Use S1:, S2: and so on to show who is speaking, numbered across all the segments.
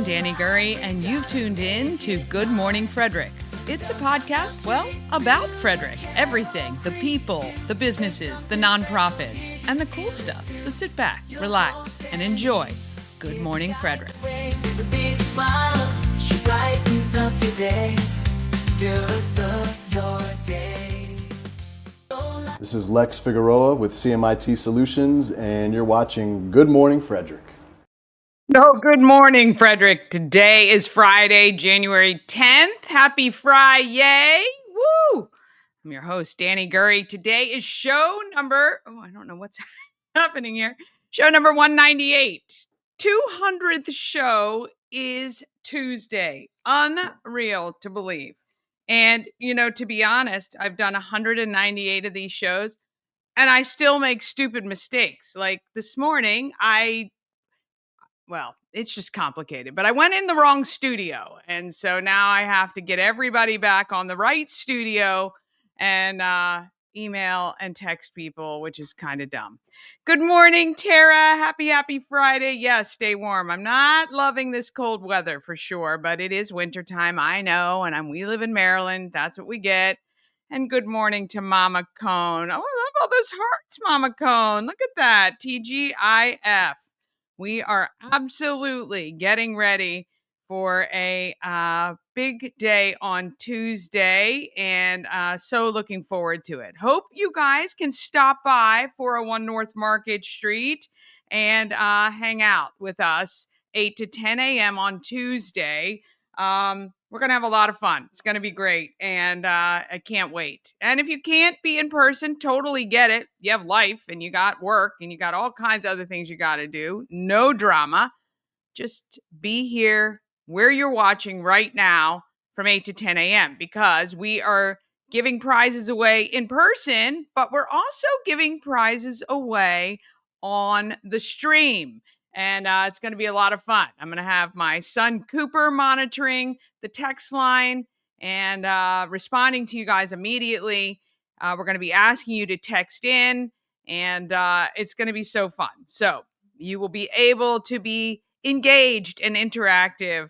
S1: I'm Danny Gurry, and you've tuned in to Good Morning Frederick. It's a podcast, well, about Frederick. Everything, the people, the businesses, the nonprofits, and the cool stuff. So sit back, relax, and enjoy Good Morning Frederick.
S2: This is Lex Figueroa with CMIT Solutions, and you're watching Good Morning Frederick.
S1: Good morning, Frederick. Today is Friday, January 10th. Happy Friday. Woo! I'm your host, Danny Gurry. Today is show number, I don't know what's happening here. Show number 198. 200th show is Tuesday. Unreal to believe. And, to be honest, I've done 198 of these shows, and I still make stupid mistakes. Like this morning, it's just complicated, but I went in the wrong studio. And so now I have to get everybody back on the right studio and email and text people, which is kind of dumb. Good morning, Tara. Happy Friday. Yes, stay warm. I'm not loving this cold weather for sure, but it is wintertime. I know. And we live in Maryland. That's what we get. And good morning to Mama Cone. Oh, I love all those hearts, Mama Cone. Look at that. TGIF. We are absolutely getting ready for a big day on Tuesday, and so looking forward to it. Hope you guys can stop by 401 North Market Street and hang out with us 8 to 10 a.m. on Tuesday. We're going to have a lot of fun. It's going to be great, and I can't wait. And if you can't be in person, totally get it. You have life, and you got work, and you got all kinds of other things you got to do. No drama. Just be here where you're watching right now from 8 to 10 a.m. because we are giving prizes away in person, but we're also giving prizes away on the stream. And it's going to be a lot of fun. I'm going to have my son Cooper monitoring the text line and responding to you guys immediately. We're going to be asking you to text in, and it's going to be so fun. So you will be able to be engaged and interactive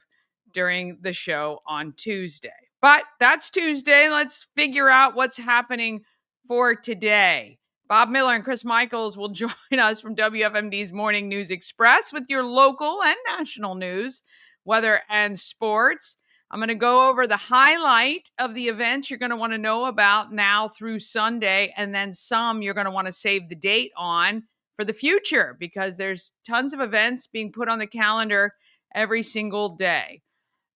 S1: during the show on Tuesday. But that's Tuesday. Let's figure out what's happening for today. Bob Miller and Chris Michaels will join us from WFMD's Morning News Express with your local and national news, weather, and sports. I'm going to go over the highlight of the events you're going to want to know about now through Sunday, and then some you're going to want to save the date on for the future because there's tons of events being put on the calendar every single day.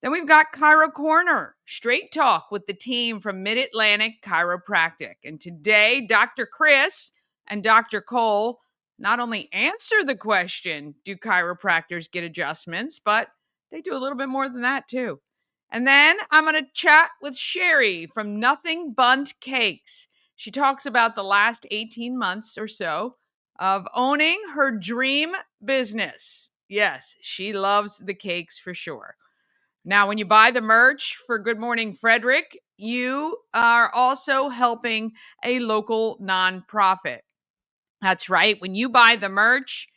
S1: Then we've got Chiro Corner, straight talk with the team from Mid-Atlantic Chiropractic. And today, Dr. Chris and Dr. Cole not only answer the question, do chiropractors get adjustments, but they do a little bit more than that too. And then I'm going to chat with Sherry from Nothing Bundt Cakes. She talks about the last 18 months or so of owning her dream business. Yes, she loves the cakes for sure. Now, when you buy the merch for Good Morning Frederick, you are also helping a local nonprofit. That's right. When you buy the merch,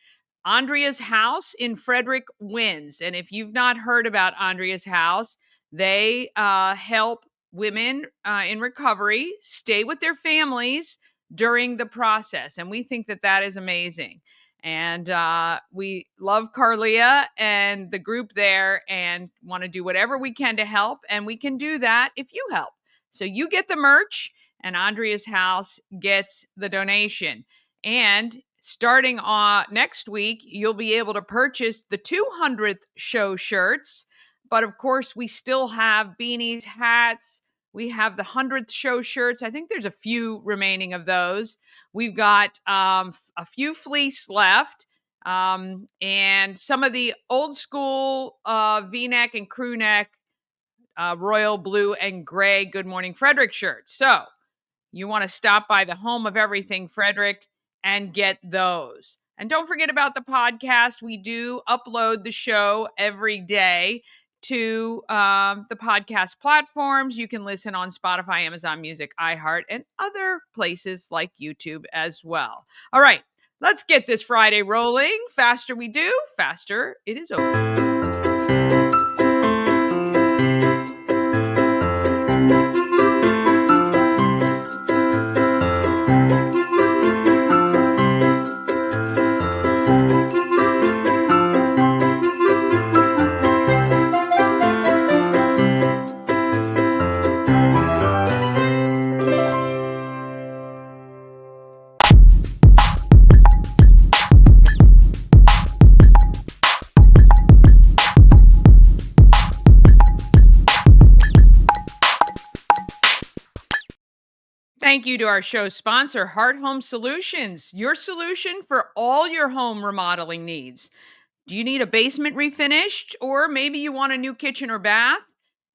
S1: Andrea's House in Frederick wins. And if you've not heard about Andrea's House, they help women in recovery stay with their families during the process. And we think that that is amazing. And we love Carlia and the group there and want to do whatever we can to help. And we can do that if you help. So you get the merch and Andrea's House gets the donation. And starting next week, you'll be able to purchase the 200th show shirts. But of course, we still have beanies, hats. We have the 100th show shirts. I think there's a few remaining of those. We've got a few fleece left and some of the old school V-neck and crew neck royal blue and gray Good Morning Frederick shirts. So you want to stop by the home of everything Frederick and get those. And don't forget about the podcast. We do upload the show every day to the podcast platforms. You can listen on Spotify, Amazon Music, iHeart, and other places like YouTube as well. All right, let's get this Friday rolling. Faster we do, faster it is over. thank you to our show sponsor, Heart Home Solutions, your solution for all your home remodeling needs. Do you need a basement refinished? Or maybe you want a new kitchen or bath?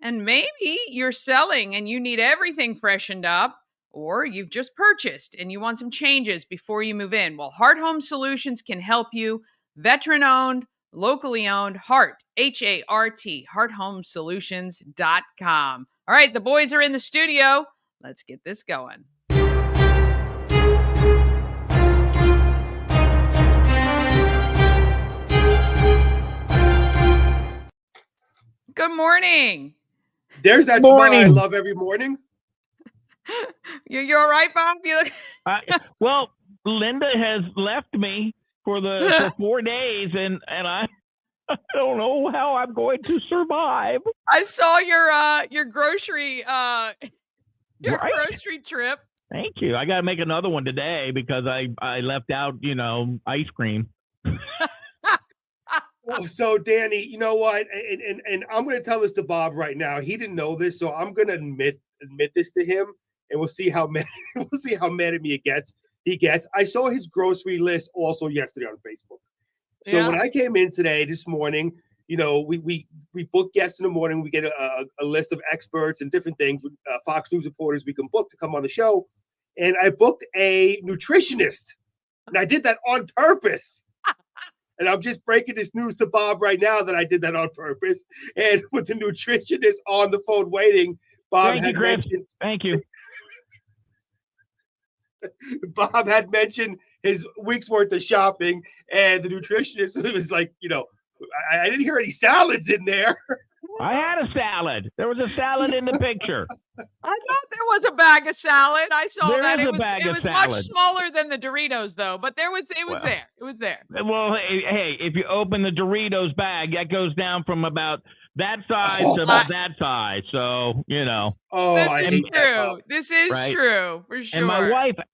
S1: And maybe you're selling and you need everything freshened up, or you've just purchased and you want some changes before you move in. Well, Heart Home Solutions can help you. Veteran owned, locally owned, Heart, H-A-R-T, hearthomesolutions.com. All right, the boys are in the studio. Let's get this going. Good morning.
S3: There's that smile I love every morning.
S1: You all right, Bob? You look...
S4: Well, Linda has left me for 4 days, and I don't know how I'm going to survive.
S1: I saw your grocery grocery trip.
S4: Thank you. I got to make another one today because I left out, ice cream.
S3: So Danny, you know what? And I'm going to tell this to Bob right now. He didn't know this, so I'm going to admit this to him, and we'll see how mad at me he gets. I saw his grocery list also yesterday on Facebook. So when I came in this morning, we book guests in the morning. We get a list of experts and different things, Fox News reporters we can book to come on the show. And I booked a nutritionist, and I did that on purpose. And I'm just breaking this news to Bob right now that I did that on purpose. And with the nutritionist on the phone waiting, Bob had mentioned.
S4: Thank you.
S3: Bob had mentioned his week's worth of shopping, and the nutritionist was like, I didn't hear any salads in there.
S4: I had a salad. There was a salad in the picture.
S1: I thought there was a bag of salad. I saw that. It was
S4: salad.
S1: Much smaller than the Doritos, though. But it was there. It was there.
S4: Well, hey, if you open the Doritos bag, that goes down from about that size to about that size. So
S1: This is true. This is true for sure.
S4: And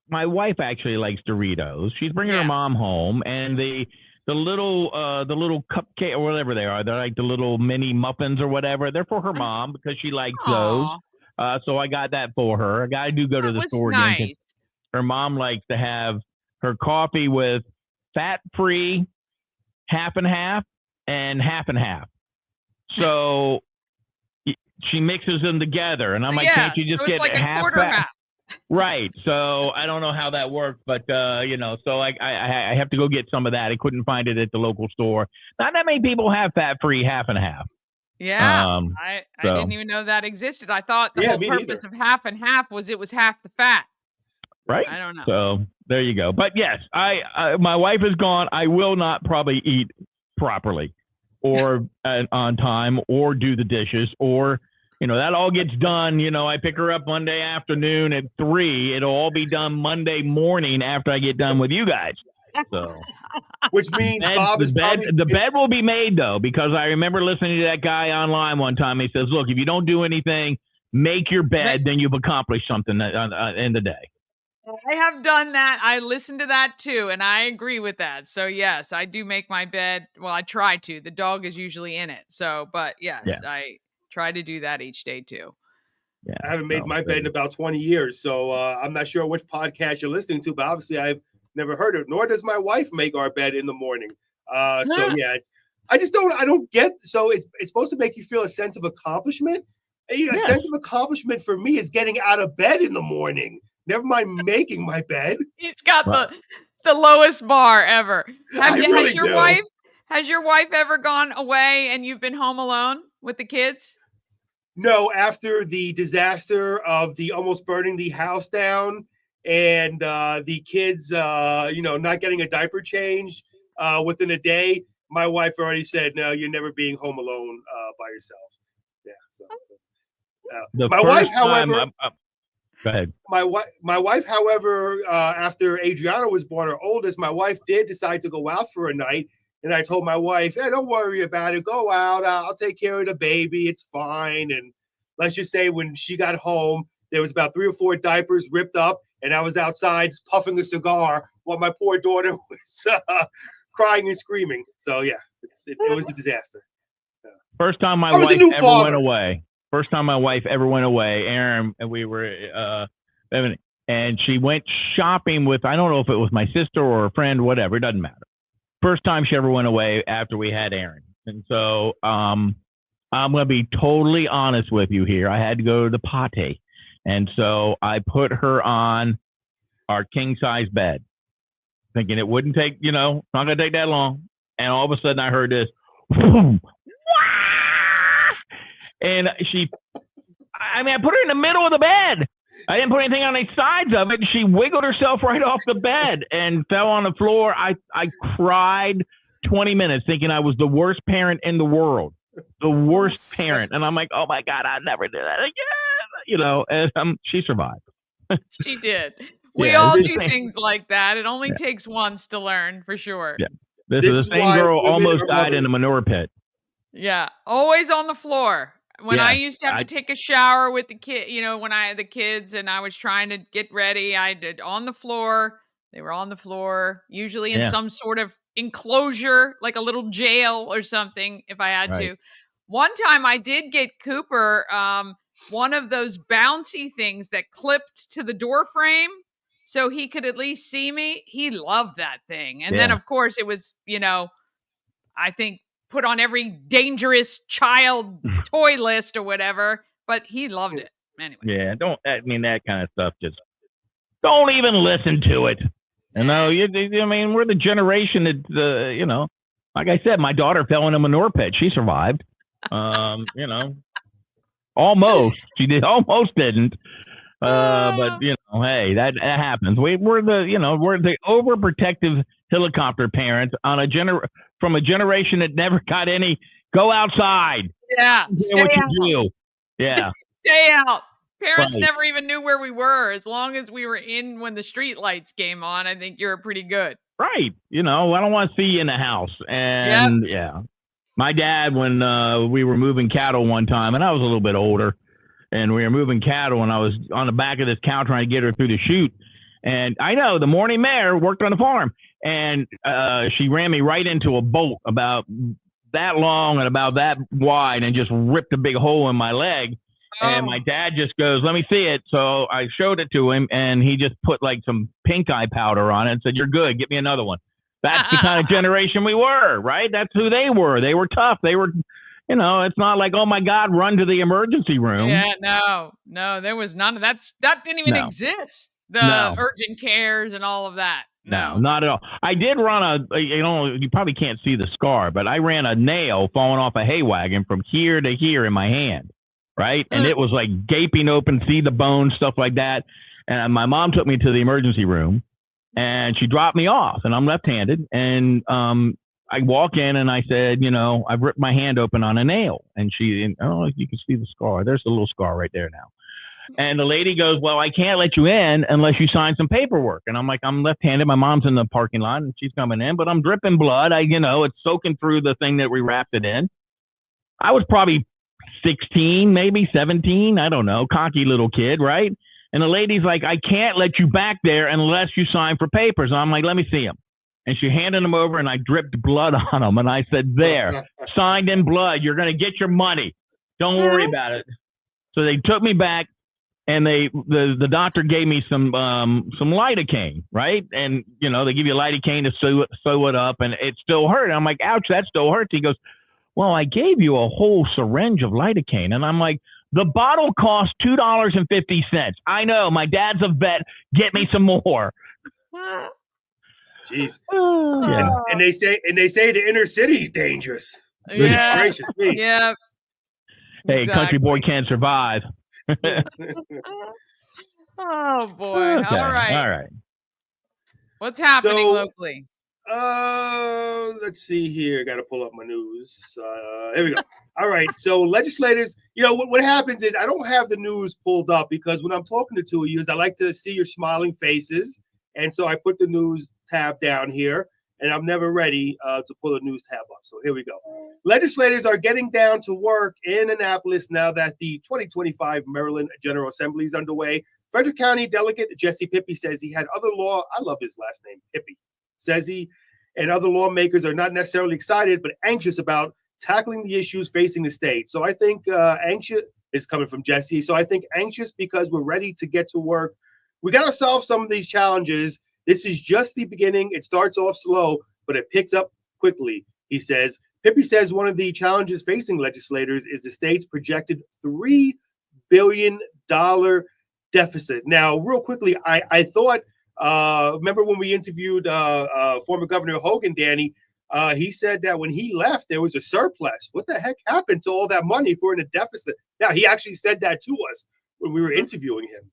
S4: my wife actually likes Doritos. She's bringing her mom home, and the little cupcake or whatever they are. They're like the little mini muffins or whatever. They're for her mom because she likes those. So I got that for her. I do go to the store again. Her mom likes to have her coffee with fat-free, half and half, and half and half. So she mixes them together, and I'm like, can't you just get
S1: like
S4: half
S1: quarter
S4: fat?
S1: half?
S4: Right. So I don't know how that works, but so I have to go get some of that. I couldn't find it at the local store. Not that many people have fat-free half and half.
S1: Yeah. I didn't even know that existed. I thought the whole purpose of half and half was it was half the fat.
S4: Right.
S1: I don't know.
S4: So there you go. But yes, my wife is gone. I will not probably eat properly or on time or do the dishes or that all gets done. I pick her up Monday afternoon at 3:00. It'll all be done Monday morning after I get done with you guys. So,
S3: which means
S4: the bed will be made though, because I remember listening to that guy online one time. He says, "Look, if you don't do anything, make your bed, then you've accomplished something in the day."
S1: I have done that. I listened to that too, and I agree with that. So yes, I do make my bed. Well, I try to. The dog is usually in it. So, but yes, I try to do that each day too.
S3: Yeah, I haven't made my bed in about 20 years, so I'm not sure which podcast you're listening to, but obviously I've never heard it. Nor does my wife make our bed in the morning. So yeah, I don't get. So it's supposed to make you feel a sense of accomplishment. A sense of accomplishment for me is getting out of bed in the morning. Never mind making my bed.
S1: He's got the lowest bar ever. Has your wife ever gone away and you've been home alone with the kids?
S3: No, after the disaster of the almost burning the house down and the kids, not getting a diaper change within a day, my wife already said, "No, you're never being home alone by yourself." Yeah. So my wife, however,
S4: go ahead.
S3: My wife, however, after Adriana was born, our oldest, my wife did decide to go out for a night. And I told my wife, "Hey, don't worry about it. Go out. I'll take care of the baby. It's fine." And let's just say when she got home, there was about 3 or 4 diapers ripped up. And I was outside puffing a cigar while my poor daughter was crying and screaming. So, yeah, it was a disaster.
S4: First time my wife ever went away. First time my wife ever went away, Aaron, and we were and she went shopping with, I don't know if it was my sister or a friend, whatever, it doesn't matter. First time she ever went away after we had Aaron. And so I'm going to be totally honest with you here. I had to go to the potty. And so I put her on our king size bed, thinking it wouldn't take, not going to take that long. And all of a sudden I heard this, and I put her in the middle of the bed. I didn't put anything on the sides of it. She wiggled herself right off the bed and fell on the floor. I cried 20 minutes thinking I was the worst parent in the world, the worst parent. And I'm like, oh my God, I'll never do that again. And she survived.
S1: She did. We all do things like that. It only takes once to learn, for sure.
S4: Yeah. This is the same girl almost died in a manure pit.
S1: Yeah. Always on the floor. When I used to have to take a shower with the kid, when I had the kids and I was trying to get ready, I did on the floor. They were on the floor, usually in some sort of enclosure, like a little jail or something, if I had to. One time I did get Cooper one of those bouncy things that clipped to the door frame so he could at least see me. He loved that thing. And then, of course, it was, I think, put on every dangerous child toy list or whatever, but he loved it anyway.
S4: Yeah, that kind of stuff, just don't even listen to it. We're the generation that, like I said, my daughter fell in a manure pit. She survived. Almost. She almost didn't. But hey, that happens. We're the overprotective helicopter parents on from a generation that never got any. Go outside.
S1: Yeah,
S4: stay what out. You do. Yeah,
S1: stay out. Parents never even knew where we were. As long as we were in when the street lights came on, I think you're pretty good.
S4: Right. I don't want to see you in the house. And my dad, when we were moving cattle one time, and I was a little bit older, and we were moving cattle, and I was on the back of this cow trying to get her through the chute. And I know the morning mare worked on the farm, and she ran me right into a bolt about that long and about that wide and just ripped a big hole in my leg. Oh. And my dad just goes, let me see it. So I showed it to him, and he just put like some pink eye powder on it and said, you're good. Get me another one. That's the kind of generation we were, right? That's who they were. They were tough. They were, it's not like, oh my God, run to the emergency room.
S1: Yeah, no, there was none of that. That didn't even exist. The urgent cares and all of that.
S4: No, not at all. I did run you probably can't see the scar, but I ran a nail falling off a hay wagon from here to here in my hand, right? And it was like gaping open, see the bones, stuff like that. And my mom took me to the emergency room, and she dropped me off, and I'm left-handed. And I walk in, and I said, I've ripped my hand open on a nail. And you can see the scar. There's a little scar right there now. And the lady goes, well, I can't let you in unless you sign some paperwork. And I'm like, I'm left-handed. My mom's in the parking lot, and she's coming in, but I'm dripping blood. It's soaking through the thing that we wrapped it in. I was probably 16, maybe 17. I don't know. Cocky little kid, right? And the lady's like, I can't let you back there unless you sign for papers. And I'm like, let me see them. And she handed them over, and I dripped blood on them. And I said, there, signed in blood. You're going to get your money. Don't worry about it. So they took me back. And the doctor gave me some lidocaine, right? And they give you lidocaine to sew it up, and it still hurt. And I'm like, ouch, that still hurts. He goes, well, I gave you a whole syringe of lidocaine, and I'm like, the bottle costs $2.50. I know, my dad's a vet. Get me some more.
S3: Jeez. Yeah. And they say the inner city's dangerous. Goodness gracious me.
S1: Yeah.
S4: Hey, country boy can't survive.
S1: Oh boy.
S4: Okay.
S1: All right. What's happening locally?
S3: Let's see here. Got to pull up my news. Here we go. All right. So legislators, what happens is I don't have the news pulled up because when I'm talking to two of you, I like to see your smiling faces. And so I put the news tab down here, and I'm never ready to pull the news tab up. So here we go. Legislators are getting down to work in Annapolis now that the 2025 Maryland General Assembly is underway. Frederick County Delegate Jesse Pippy says he had other I love his last name, Pippy, says he and other lawmakers are not necessarily excited, but anxious about tackling the issues facing the state. So I think anxious is coming from Jesse. So I think anxious because we're ready to get to work We got to solve some of these challenges. This is just the beginning. It starts off slow, but it picks up quickly, he says. Pippi says one of the challenges facing legislators is the state's projected $3 billion deficit. Now, real quickly, I thought, remember when we interviewed former Governor Hogan, Danny, he said that when he left, there was a surplus. What the heck happened to all that money if we're in a deficit? Now, he actually said that to us when we were interviewing him.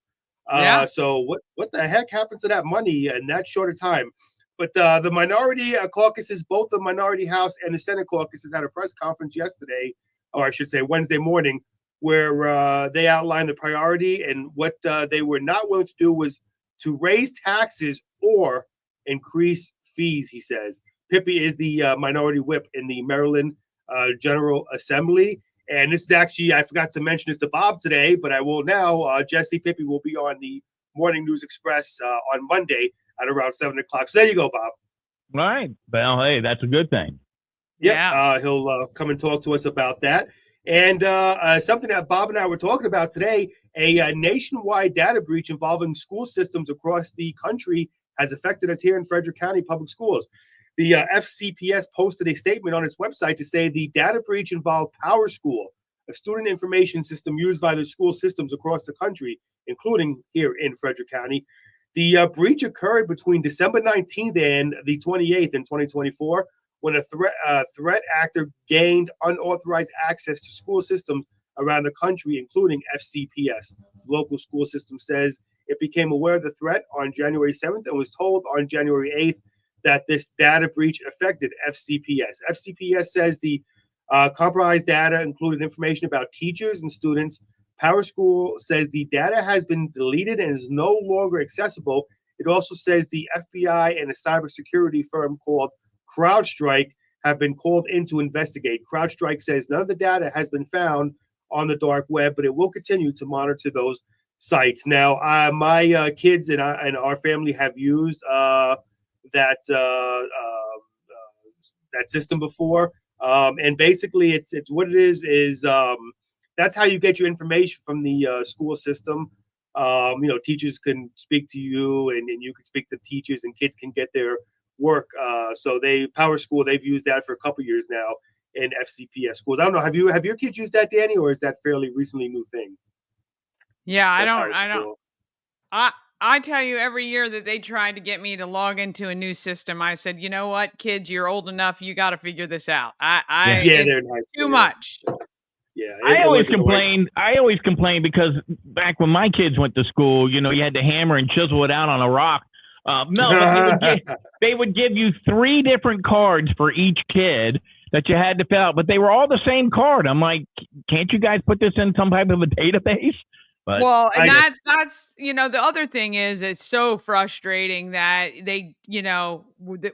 S3: So what the heck happened to that money in that short a time? But the minority caucuses, both the minority House and the Senate caucuses, had a press conference yesterday, or I should say Wednesday morning, where they outlined the priority, and what they were not willing to do was to raise taxes or increase fees, he says. Pippi is the minority whip in the Maryland General Assembly. And this is actually, I forgot to mention this to Bob today, but I will now. Jesse Pippi will be on the Morning News Express on Monday at around 7 o'clock. So there you go, Bob.
S4: All right. Well, hey, that's a good thing.
S3: Yeah. He'll come and talk to us about that. And something that Bob and I were talking about today, a nationwide data breach involving school systems across the country has affected us here in Frederick County Public Schools. The FCPS posted a statement on its website to say the data breach involved PowerSchool, a student information system used by the school systems across the country, including here in Frederick County. The breach occurred between December 19th and the 28th in 2024, when a threat actor gained unauthorized access to school systems around the country, including FCPS. The local school system says it became aware of the threat on January 7th and was told on January 8th that this data breach affected FCPS. FCPS says the compromised data included information about teachers and students. PowerSchool says the data has been deleted and is no longer accessible. It also says the FBI and a cybersecurity firm called CrowdStrike have been called in to investigate. CrowdStrike says none of the data has been found on the dark web, but it will continue to monitor those sites. Now, my kids and our family have used that system before, and basically, it's what it is. That's how you get your information from the school system. Teachers can speak to you, and you can speak to teachers, and kids can get their work. So PowerSchool, they've used that for a couple years now in FCPS schools. I don't know. Have your kids used that, Danny, or is that fairly recently new thing?
S1: Yeah, I don't. I tell you, every year that they tried to get me to log into a new system, I said, you know what, kids, you're old enough. You got to figure this out.
S3: They're nice.
S1: Too much.
S3: Yeah.
S4: I always complained because back when my kids went to school, you had to hammer and chisel it out on a rock. They would give you 3 different cards for each kid that you had to fill out, but they were all the same card. I'm like, can't you guys put this in some type of a database? But
S1: well, and that's the other thing is it's so frustrating that they, the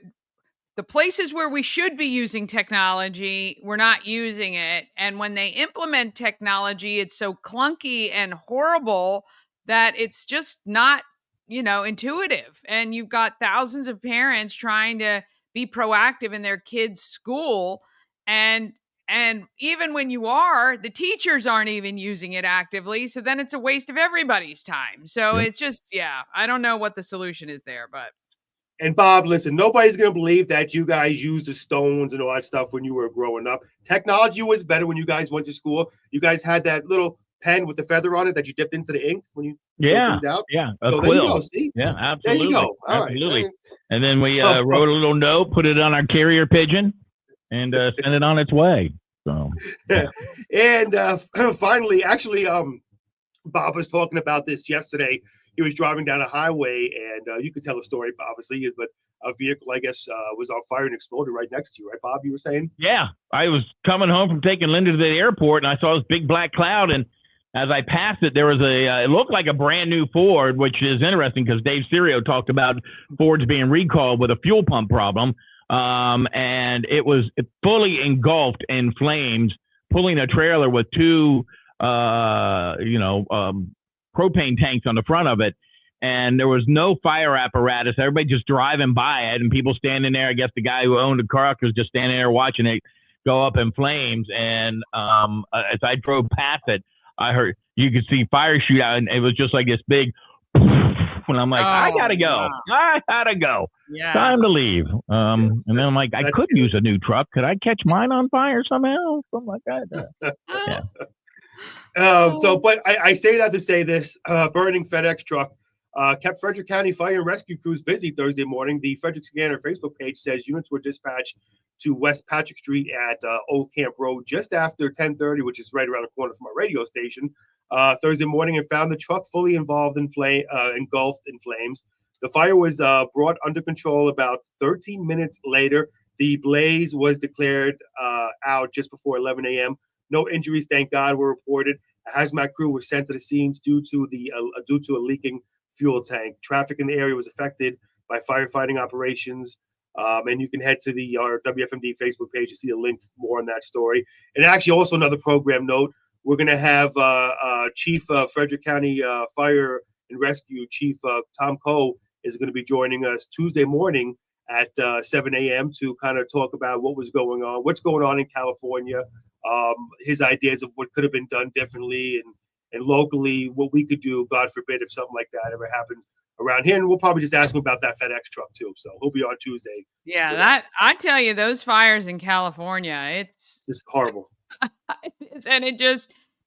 S1: places where we should be using technology, we're not using it. And when they implement technology, it's so clunky and horrible that it's just not, intuitive. And you've got thousands of parents trying to be proactive in their kids' school. And even when you are, the teachers aren't even using it actively. So then it's a waste of everybody's time. So It's just, I don't know what the solution is there, but.
S3: And Bob, listen, nobody's going to believe that you guys used the stones and all that stuff when you were growing up. Technology was better when you guys went to school. You guys had that little pen with the feather on it that you dipped into the ink when you fill things out.
S4: Yeah,
S3: so there you go, see?
S4: Yeah, absolutely.
S3: There you go. All
S4: absolutely.
S3: Right.
S4: And then we wrote a little note, put it on our carrier pigeon, and sent it on its way. So, yeah.
S3: And finally, actually, Bob was talking about this yesterday. He was driving down a highway, and you could tell the story, obviously, but a vehicle, I guess, was on fire and exploded right next to you, right, Bob? You were saying?
S4: Yeah, I was coming home from taking Linda to the airport, and I saw this big black cloud, and as I passed it, there was it looked like a brand new Ford, which is interesting because Dave Serio talked about Fords being recalled with a fuel pump problem. And it was fully engulfed in flames, pulling a trailer with 2, propane tanks on the front of it. And there was no fire apparatus. Everybody just driving by it and people standing there. I guess the guy who owned the truck was just standing there watching it go up in flames. And as I drove past it, you could see fire shoot out, and it was just like this big And I'm like, I gotta go.
S1: Wow.
S4: I gotta go.
S1: Yeah.
S4: Time to leave. And then I'm like, I could
S3: good.
S4: use a new truck. Could I catch mine on fire somehow? Something like that. Yeah.
S3: But I say that to say this: burning FedEx truck kept Frederick County Fire and Rescue crews busy Thursday morning. The Frederick Scanner Facebook page says units were dispatched to West Patrick Street at Old Camp Road just after 10:30, which is right around the corner from our radio station, Thursday morning, and found the truck fully involved in engulfed in flames. The fire was brought under control about 13 minutes later. The blaze was declared out just before 11 a.m. No injuries, thank God, were reported. A hazmat crew was sent to the scenes due to a leaking fuel tank. Traffic in the area was affected by firefighting operations. And you can head to our WFMD Facebook page to see a link more on that story. And actually, also another program note: we're going to have Chief Frederick County Fire and Rescue Chief Tom Coe is going to be joining us Tuesday morning at 7 a.m. to kind of talk about what's going on in California, his ideas of what could have been done differently, and locally what we could do, God forbid, if something like that ever happens around here. And we'll probably just ask him about that FedEx truck too. So he'll be on Tuesday.
S1: Yeah, that I tell you, those fires in California,
S3: It's just horrible.
S1: and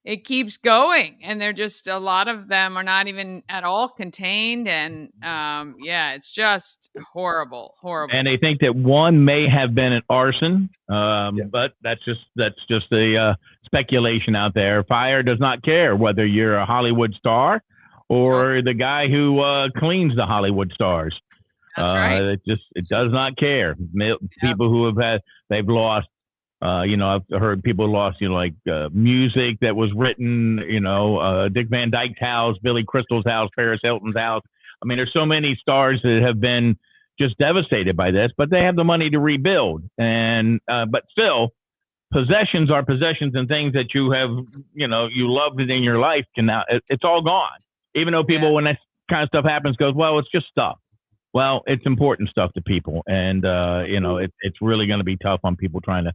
S1: it keeps going, and they're just, a lot of them are not even at all contained, and yeah, it's just horrible.
S4: And they think that one may have been an arson, but that's just a speculation out there. Fire does not care whether you're a Hollywood star or the guy who cleans the Hollywood stars.
S1: That's right.
S4: It does not care. People who they've lost. I've heard people lost, music that was written, Dick Van Dyke's house, Billy Crystal's house, Paris Hilton's house. I mean, there's so many stars that have been just devastated by this, but they have the money to rebuild. And, but still, possessions are possessions, and things that you have, you loved it in your life it's all gone. Even though people, when that kind of stuff happens, goes, well, it's just stuff. Well, it's important stuff to people. And, it's really going to be tough on people trying to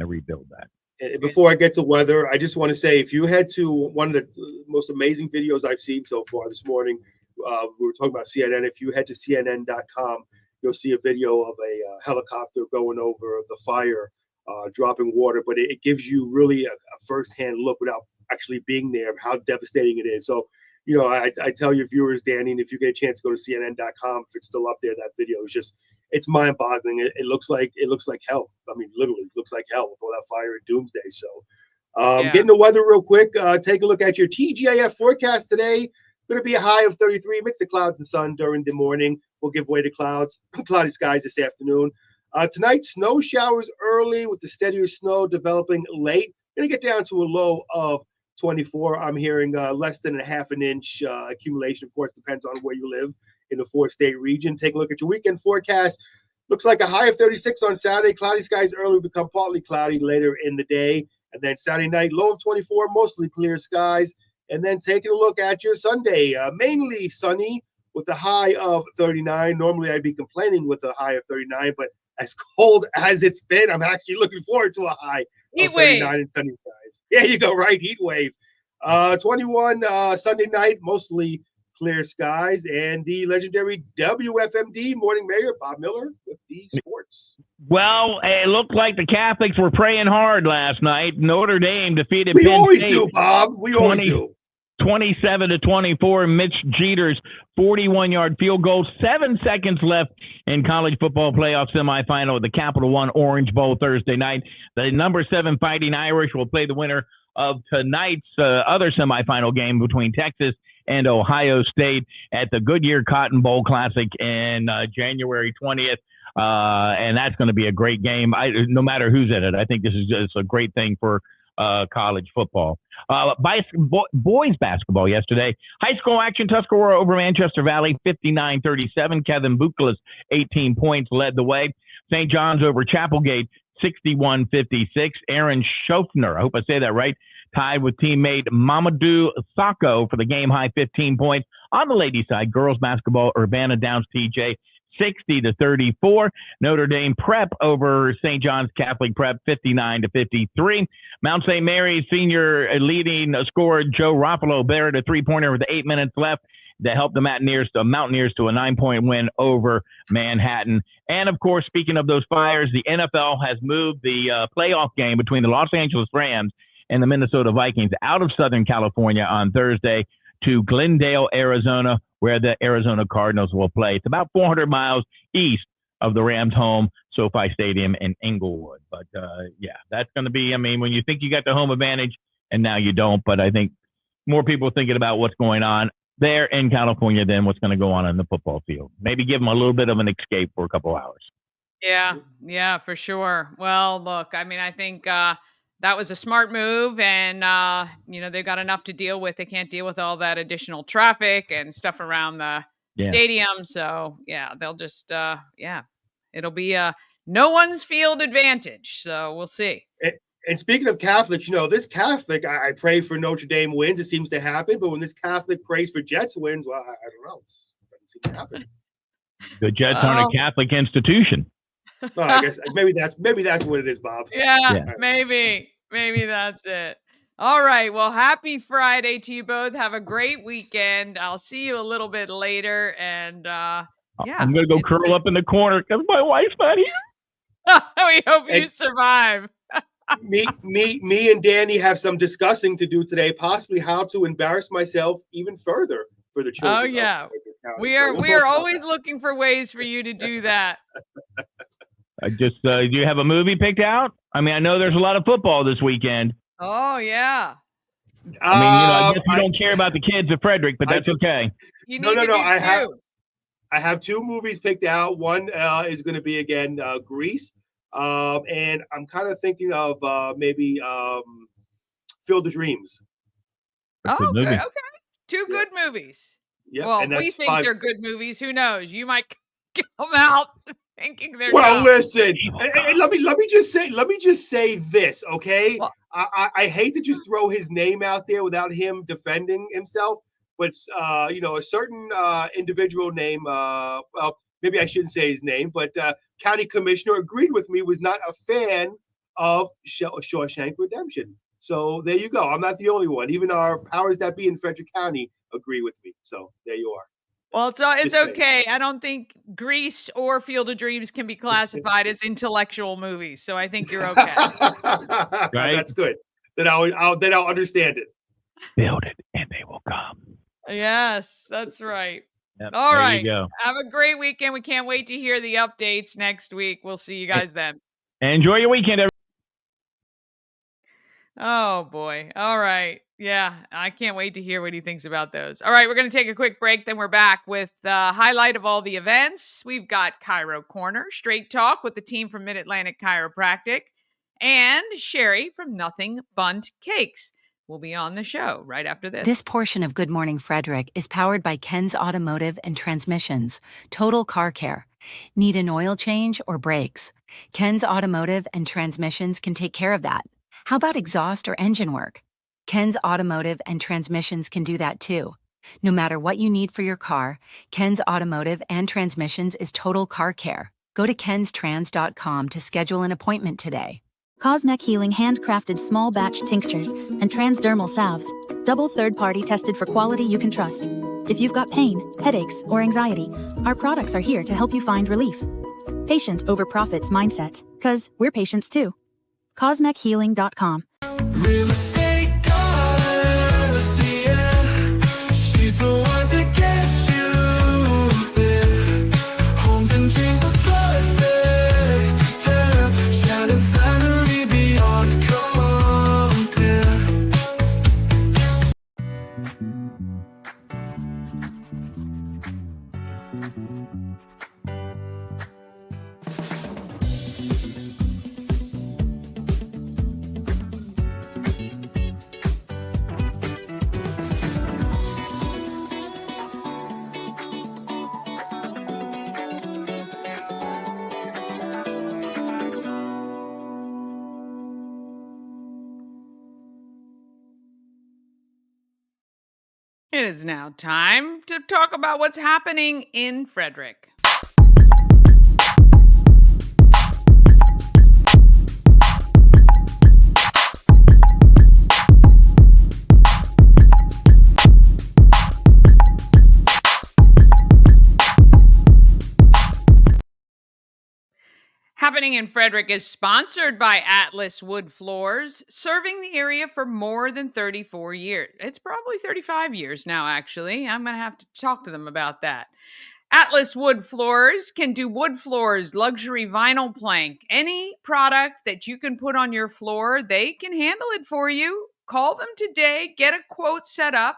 S4: rebuild that.
S3: And before I get to weather, I just want to say, if you head to one of the most amazing videos I've seen so far this morning, we were talking about CNN. If you head to CNN.com, you'll see a video of a helicopter going over the fire, dropping water. But it gives you really a firsthand look without actually being there of how devastating it is. So, I tell your viewers, Danny, and if you get a chance to go to CNN.com, if it's still up there, that video is it's mind-boggling. It looks like hell. I mean, literally, it looks like hell with all that fire in Doomsday. So, getting the weather real quick. Take a look at your TGIF forecast today. Going to be a high of 33, mix of clouds and sun during the morning. We'll give way to clouds, cloudy skies this afternoon. Tonight, snow showers early with the steadier snow developing late. Going to get down to a low of 24. I'm hearing less than a half an inch accumulation. Of course, depends on where you live in the 4-state region. Take a look at your weekend forecast. Looks like a high of 36 on Saturday. Cloudy skies early, become partly cloudy later in the day. And then Saturday night, low of 24, mostly clear skies. And then taking a look at your Sunday, mainly sunny with a high of 39. Normally, I'd be complaining with a high of 39, but as cold as it's been, I'm actually looking forward to a high of 39 and sunny skies. Yeah, you go, right? Heat wave. 21 Sunday night, mostly clear skies. And the legendary WFMD morning mayor, Bob Miller, with the sports.
S4: Well, it looked like the Catholics were praying hard last night. Notre Dame defeated
S3: We
S4: Penn
S3: always
S4: State.
S3: do, Bob. We always do.
S4: 27-24. Mitch Jeter's 41-yard field goal. 7 seconds left in college football playoff semifinal at the Capital One Orange Bowl Thursday night. The number 7 Fighting Irish will play the winner of tonight's other semifinal game between Texas and Ohio State at the Goodyear Cotton Bowl Classic in January 20th. And that's going to be a great game. No matter who's in it, I think this is just a great thing for college football. Boys basketball yesterday. High school action, Tuscarora over Manchester Valley, 59-37. Kevin Buchlas, 18 points, led the way. St. John's over Chapelgate, 61-56. Aaron Schofner, I hope I say that right, tied with teammate Mamadou Sacco for the game-high 15 points. On the ladies' side, girls basketball, Urbana Downs TJ, 60-34. Notre Dame Prep over St. John's Catholic Prep, 59-53. Mount St. Mary's senior leading scorer Joe Raffalo buried a three-pointer with 8 minutes left that helped the Mountaineers to a 9-point win over Manhattan. And, of course, speaking of those fires, the NFL has moved the playoff game between the Los Angeles Rams and the Minnesota Vikings out of Southern California on Thursday to Glendale, Arizona, where the Arizona Cardinals will play. It's about 400 miles east of the Rams' home, SoFi Stadium in Inglewood. But, yeah, that's going to be, I mean, when you think you got the home advantage, and now you don't. But I think more people are thinking about what's going on there in California than what's going to go on in the football field. Maybe give them a little bit of an escape for a couple hours.
S1: Yeah, for sure. Well, look, I mean, I think that was a smart move, and they've got enough to deal with. They can't deal with all that additional traffic and stuff around the stadium. So yeah, they'll just it'll be no one's field advantage. So we'll see.
S3: And speaking of Catholics, this Catholic, I pray for Notre Dame wins. It seems to happen. But when this Catholic prays for Jets wins, well, I don't know. It doesn't seem to happen.
S4: The Jets aren't a Catholic institution.
S3: Well, I guess maybe that's what it is, Bob.
S1: Yeah. Maybe that's it. All right. Well, happy Friday to you both. Have a great weekend. I'll see you a little bit later. And I'm
S4: going to go curl up in the corner because my wife's not here.
S1: We hope you survive.
S3: me and Danny have some discussing to do today, possibly how to embarrass myself even further for the children.
S1: Oh yeah, we are always looking for ways for you to do that.
S4: Do you have a movie picked out? I mean, I know there's a lot of football this weekend.
S1: Oh yeah.
S4: I mean, I guess you don't care about the kids of Frederick, but that's okay.
S3: No. I have two movies picked out. One is going to be again Grease. And I'm kind of thinking of maybe Field of Dreams.
S1: Oh, okay. Two good movies.
S3: Yeah.
S1: Well, we think they're good movies. Who knows? You might come out thinking they're
S3: well,
S1: not.
S3: Listen, and let me just say this, okay? Well, I hate to just throw his name out there without him defending himself, but a certain individual name, well, maybe I shouldn't say his name, but county commissioner agreed with me, was not a fan of Shawshank Redemption. So there you go. I'm not the only one. Even our powers that be in Frederick County agree with me. So there you are.
S1: Well, it's okay. I don't think Grease or Field of Dreams can be classified as intellectual movies. So I think you're okay.
S3: Right? That's good. Then I'll understand it.
S4: Build it and they will come.
S1: Yes, that's right.
S4: Yep,
S1: all right.
S4: You go.
S1: Have a great weekend. We can't wait to hear the updates next week. We'll see you guys then.
S4: Enjoy your weekend, everybody.
S1: Oh, boy. All right. Yeah, I can't wait to hear what he thinks about those. All right, we're going to take a quick break. Then we're back with the highlight of all the events. We've got Chiro Corner, Straight Talk with the team from Mid-Atlantic Chiropractic, and Sherry from Nothing Bundt Cakes. We'll be on the show right after this.
S5: This portion of Good Morning Frederick is powered by Ken's Automotive and Transmissions, Total Car Care. Need an oil change or brakes? Ken's Automotive and Transmissions can take care of that. How about exhaust or engine work? Ken's Automotive and Transmissions can do that too. No matter what you need for your car, Ken's Automotive and Transmissions is Total Car Care. Go to kenstrans.com to schedule an appointment today.
S6: Cosmec Healing handcrafted small batch tinctures and transdermal salves, double third-party tested for quality you can trust. If you've got pain, headaches, or anxiety, our products are here to help you find relief. Patient over profits mindset, 'cause we're patients too. CosmecHealing.com.
S7: Real estate policy, yeah. She's the one to get you there. Homes and dreams are perfect, yeah. Shattered family beyond compare.
S1: It is now time to talk about what's happening in Frederick. Happening in Frederick is sponsored by Atlas Wood Floors, serving the area for more than 34 years. It's probably 35 years now, actually. I'm going to have to talk to them about that. Atlas Wood Floors can do wood floors, luxury vinyl plank, any product that you can put on your floor, they can handle it for you. Call them today, get a quote set up,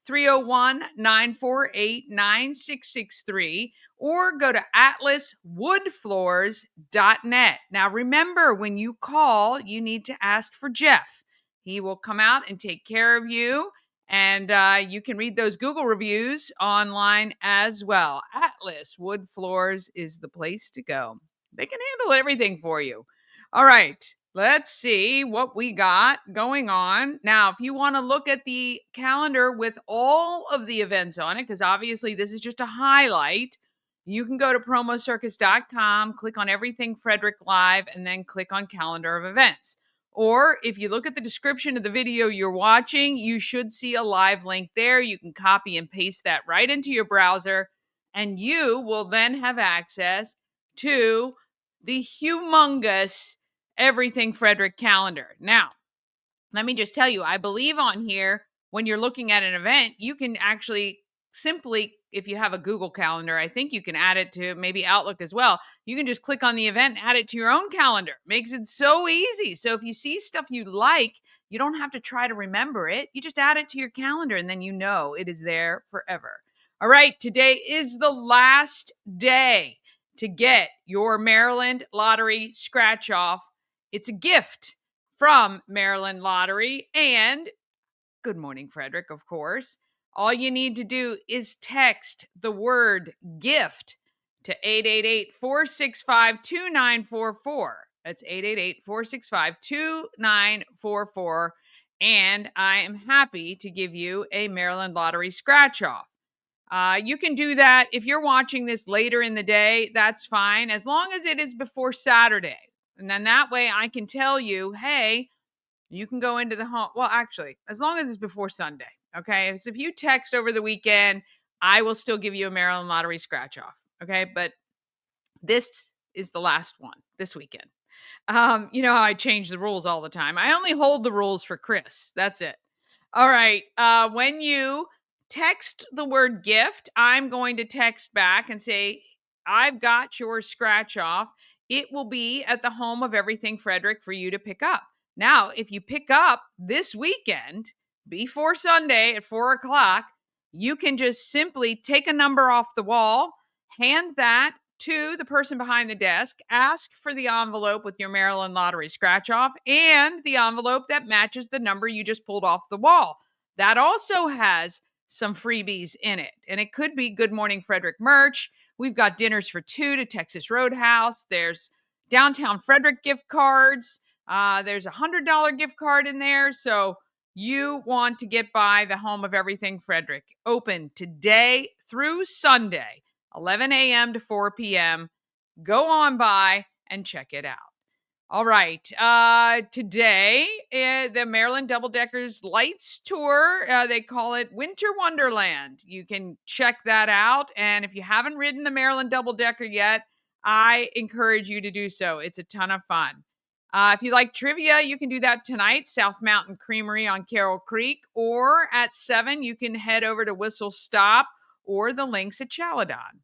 S1: 301-948-9663, or go to atlaswoodfloors.net. Now remember, when you call, you need to ask for Jeff. He will come out and take care of you. And you can read those Google reviews online as well. Atlas Wood Floors is the place to go. They can handle everything for you. All right, let's see what we got going on. Now, if you want to look at the calendar with all of the events on it, because obviously this is just a highlight, you can go to promocircus.com, click on Everything Frederick Live, and then click on Calendar of Events. Or if you look at the description of the video you're watching, you should see a live link there. You can copy and paste that right into your browser, and you will then have access to the humongous Everything Frederick calendar. Now, let me just tell you, I believe on here, when you're looking at an event, you can actually simply, if you have a Google Calendar, I think you can add it to maybe Outlook as well. You can just click on the event and add it to your own calendar. Makes it so easy. So if you see stuff you like, you don't have to try to remember it. You just add it to your calendar, and then you know it is there forever. All right, today is the last day to get your Maryland Lottery scratch off. It's a gift from Maryland Lottery and Good Morning Frederick, of course. All you need to do is text the word gift to 888-465-2944. That's 888-465-2944. And I am happy to give you a Maryland Lottery scratch off. You can do that if you're watching this later in the day. That's fine, as long as it is before Saturday. And then that way I can tell you, hey, you can go into the home. Well, actually, as long as it's before Sunday. Okay. So if you text over the weekend, I will still give you a Maryland Lottery scratch off. Okay. But this is the last one this weekend. You know how I change the rules all the time. I only hold the rules for Chris. That's it. All right. When you text the word gift, I'm going to text back and say, I've got your scratch off. It will be at the home of Everything Frederick for you to pick up. Now, if you pick up this weekend before Sunday at 4:00, you can just simply take a number off the wall, hand that to the person behind the desk, ask for the envelope with your Maryland Lottery scratch off and the envelope that matches the number you just pulled off the wall. That also has some freebies in it. And it could be Good Morning Frederick merch. We've got dinners for two to Texas Roadhouse. There's Downtown Frederick gift cards. There's a $100 gift card in there. So you want to get by the home of Everything Frederick. Open today through Sunday, 11 a.m. to 4 p.m. Go on by and check it out. All right. Today, the Maryland Double Deckers Lights Tour, they call it Winter Wonderland. You can check that out. And if you haven't ridden the Maryland Double Decker yet, I encourage you to do so. It's a ton of fun. If you like trivia, you can do that tonight, South Mountain Creamery on Carroll Creek, or at 7, you can head over to Whistle Stop or the links at Chaladon.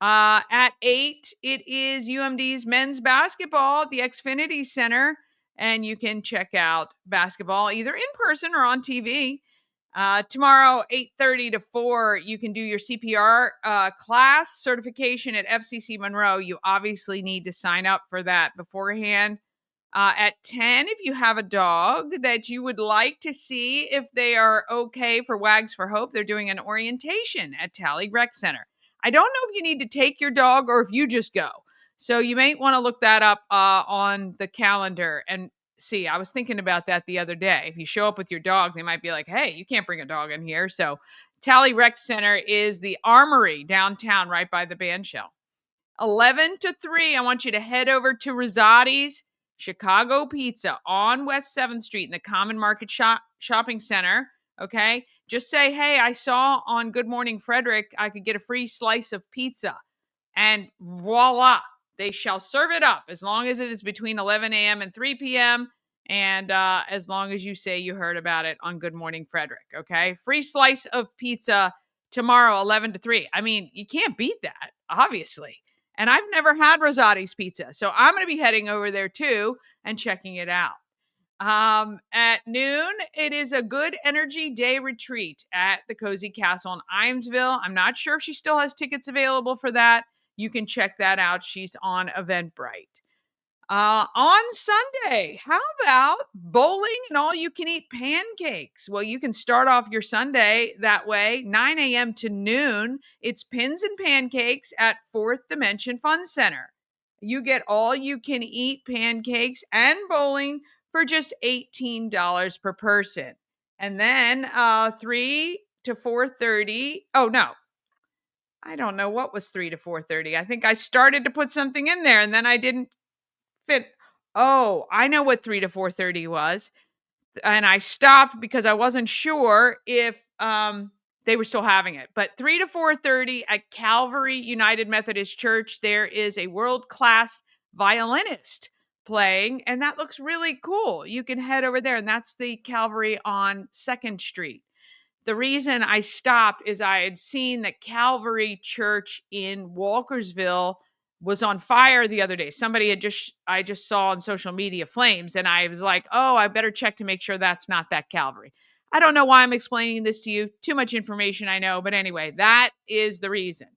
S1: At 8, it is UMD's men's basketball at the Xfinity Center, and you can check out basketball either in person or on TV. Tomorrow, 8:30 to 4, you can do your CPR class certification at FCC Monroe. You obviously need to sign up for that beforehand. At 10, if you have a dog that you would like to see if they are okay for Wags for Hope, they're doing an orientation at Tally Rec Center. I don't know if you need to take your dog or if you just go. So you may want to look that up on the calendar and see. I was thinking about that the other day. If you show up with your dog, they might be like, hey, you can't bring a dog in here. So Tally Rec Center is the Armory downtown right by the band shell. 11 to 3, I want you to head over to Rosati's Chicago Pizza on West 7th Street in the Common Market Shopping Center. Okay. Just say, hey, I saw on Good Morning Frederick, I could get a free slice of pizza. And voila, They shall serve it up as long as it is between 11 a.m. and 3 p.m. And as long as you say you heard about it on Good Morning Frederick, okay? Free slice of pizza tomorrow, 11 to 3. I mean, you can't beat that, obviously. And I've never had Rosati's pizza, so I'm going to be heading over there too and checking it out. At noon, it is a good energy day retreat at the Cozy Castle in Imesville. I'm not sure if she still has tickets available for that. You can check that out. She's on Eventbrite. On Sunday, how about bowling and all you can eat pancakes? Well, you can start off your Sunday that way, 9 a.m. to noon. It's Pins and Pancakes at Fourth Dimension Fun Center. You get all you can eat pancakes and bowling for just $18 per person. And then 3 to 4:30. Oh, no. I don't know what was 3 to 4:30. I think I started to put something in there and then I didn't fit. Oh, I know what 3 to 4:30 was. And I stopped because I wasn't sure if they were still having it. But 3 to 4:30 at Calvary United Methodist Church, there is a world-class violinist playing, and that looks really cool. You can head over there, and that's the Calvary on 2nd Street. The reason I stopped is I had seen that Calvary Church in Walkersville was on fire the other day. I just saw on social media flames, and I was like, oh, I better check to make sure that's not that Calvary. I don't know why I'm explaining this to you. Too much information, I know. But anyway, that is the reason.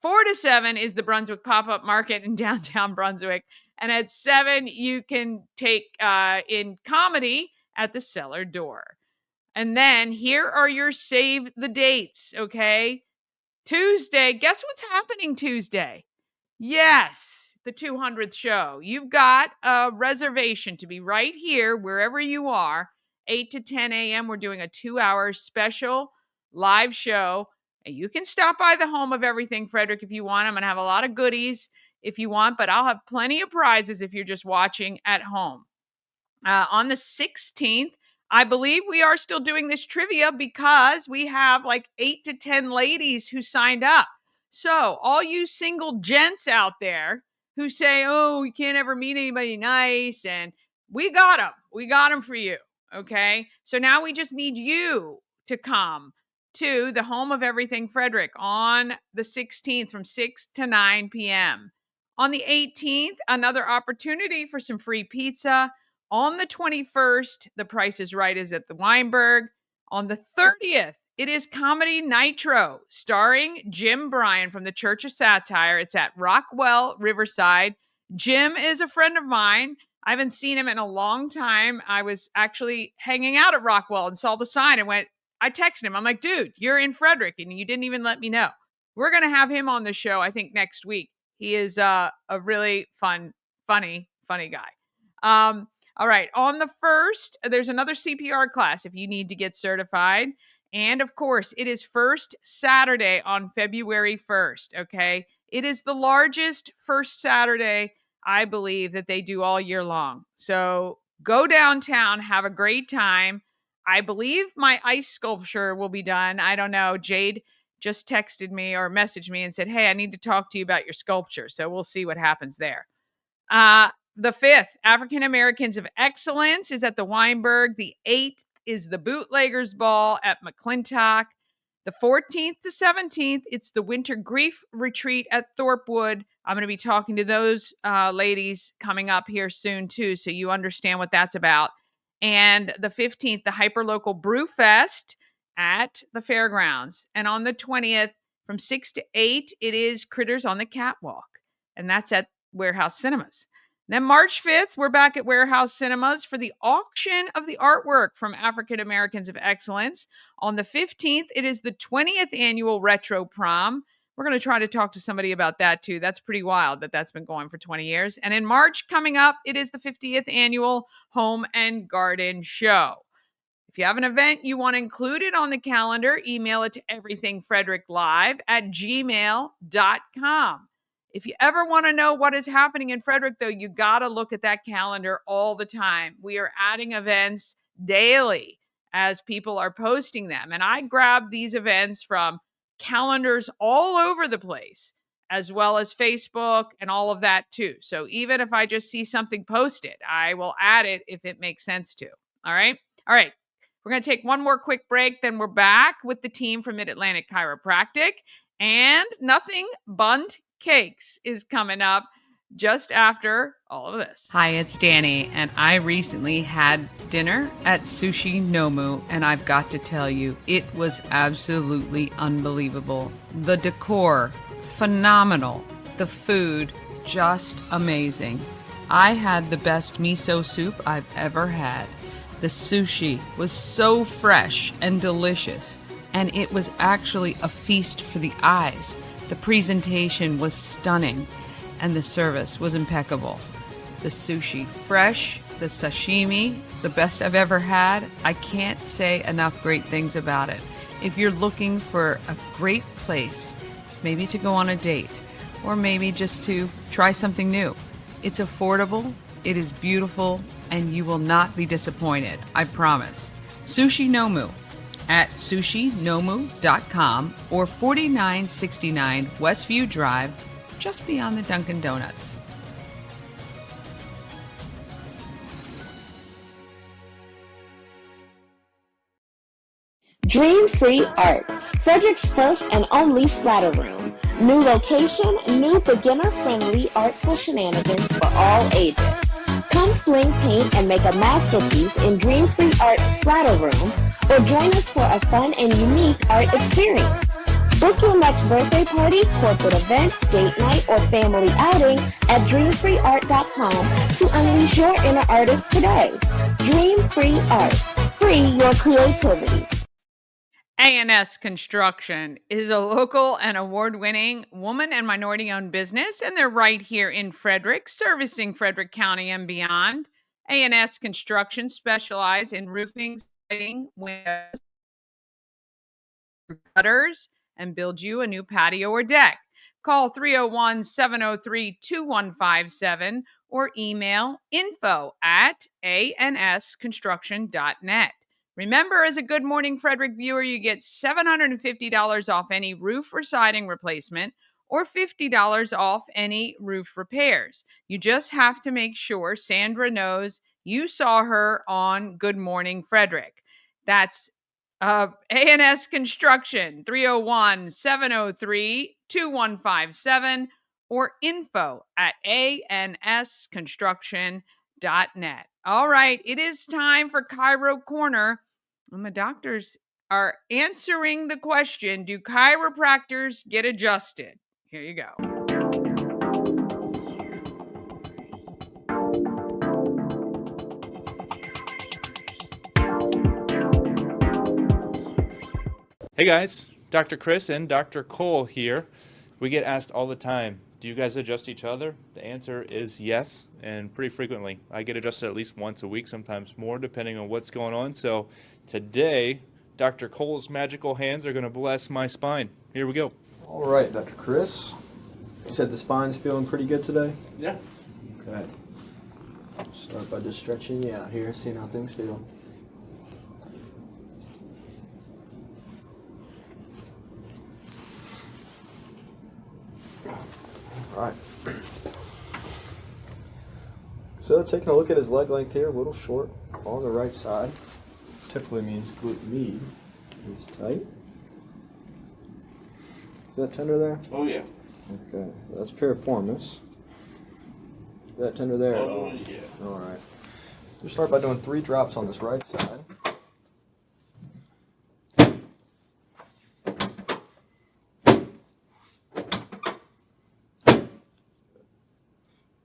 S1: 4 to 7 is the Brunswick Pop-Up Market in downtown Brunswick. And at 7, you can take in comedy at the cellar door. And then here are your save the dates, okay? Tuesday, guess what's happening Tuesday? Yes, the 200th show. You've got a reservation to be right here, wherever you are, 8 to 10 a.m. We're doing a 2-hour special live show. And you can stop by the home of Everything Frederick if you want. I'm going to have a lot of goodies if you want, but I'll have plenty of prizes if you're just watching at home. On the 16th, I believe we are still doing this trivia because we have like 8 to 10 ladies who signed up. So all you single gents out there who say, oh, we can't ever meet anybody nice, and we got them. We got them for you. Okay. So now we just need you to come to the home of Everything Frederick on the 16th from 6 to 9 p.m. On the 18th, another opportunity for some free pizza. On the 21st, The Price is Right is at the Weinberg. On the 30th, it is Comedy Nitro, starring Jim Bryan from the Church of Satire. It's at Rockwell, Riverside. Jim is a friend of mine. I haven't seen him in a long time. I was actually hanging out at Rockwell and saw the sign and I texted him. I'm like, dude, you're in Frederick, and you didn't even let me know. We're going to have him on the show, I think, next week. He is a really funny guy. All right. On the 1st, there's another CPR class if you need to get certified. And of course, it is first Saturday on February 1st. Okay. It is the largest first Saturday, I believe, that they do all year long. So go downtown, have a great time. I believe my ice sculpture will be done. I don't know. Jade just texted me or messaged me and said, hey, I need to talk to you about your sculpture. So we'll see what happens there. The 5th, African Americans of Excellence is at the Weinberg. The 8th is the Bootleggers Ball at McClintock. The 14th to 17th, it's the Winter Grief Retreat at Thorpewood. I'm going to be talking to those ladies coming up here soon, too, so you understand what that's about. And the 15th, the Hyperlocal Brew Fest at the fairgrounds. And on the 20th, from 6 to 8, it is Critters on the Catwalk. And that's at Warehouse Cinemas. Then March 5th, we're back at Warehouse Cinemas for the auction of the artwork from African Americans of Excellence. On the 15th, it is the 20th annual Retro Prom. We're going to try to talk to somebody about that too. That's pretty wild that that's been going for 20 years. And in March coming up, it is the 50th annual Home and Garden Show. If you have an event you want included on the calendar, email it to everythingfredericklive@gmail.com. If you ever want to know what is happening in Frederick, though, you got to look at that calendar all the time. We are adding events daily as people are posting them. And I grab these events from calendars all over the place as well as Facebook and all of that too. So even if I just see something posted, I will add it if it makes sense to. All right. All right. We're going to take one more quick break. Then we're back with the team from Mid-Atlantic Chiropractic, and Nothing Bundt Cakes is coming up just after all of this. Hi, it's Danny, and I recently had dinner at Sushi Nomu, and I've got to tell you, it was absolutely unbelievable. The decor, phenomenal. The food, just amazing. I had the best miso soup I've ever had. The sushi was so fresh and delicious, and it was actually a feast for the eyes. The presentation was stunning, and the service was impeccable. The sushi, fresh, the sashimi, the best I've ever had. I can't say enough great things about it. If you're looking for a great place, maybe to go on a date, or maybe just to try something new, it's affordable, it is beautiful, and you will not be disappointed, I promise. Sushi Nomu at sushinomu.com or 4969 Westview Drive, just beyond the Dunkin' Donuts.
S8: Dream Free Art, Frederick's first and only splatter room. New location, new beginner-friendly artful shenanigans for all ages. Come fling paint and make a masterpiece in Dream Free Art Splatter Room, or join us for a fun and unique art experience. Book your next birthday party, corporate event, date night, or family outing at dreamfreeart.com to unleash your inner artist today. Dream Free Art. Free your creativity.
S1: A&S Construction is a local and award-winning woman and minority-owned business, and they're right here in Frederick, servicing Frederick County and beyond. A&S Construction specializes in roofing, siding, windows, gutters, and build you a new patio or deck. Call 301-703-2157 or email info@ansconstruction.net. Remember, as a Good Morning Frederick viewer, you get $750 off any roof or siding replacement or $50 off any roof repairs. You just have to make sure Sandra knows you saw her on Good Morning Frederick. That's A&S Construction, 301-703-2157 or info@ansconstruction.net. All right, it is time for Chiro Corner. And the doctors are answering the question, do chiropractors get adjusted? Here you go.
S9: Hey guys, Dr. Chris and Dr. Cole here. We get asked all the time, do you guys adjust each other? The answer is yes, and pretty frequently. I get adjusted at least once a week, sometimes more, depending on what's going on. So today, Dr. Cole's magical hands are going to bless my spine. Here we go.
S2: All right, Dr. Chris. You said the spine's feeling pretty good today?
S9: Yeah.
S2: Okay. Start by just stretching you out here, seeing how things feel. All right. So taking a look at his leg length here, a little short on the right side. Typically means glute med is tight. Is that tender there?
S9: Oh yeah.
S2: Okay, so that's piriformis. Is that tender there?
S9: Oh yeah.
S2: All right. We'll start by doing 3 drops on this right side.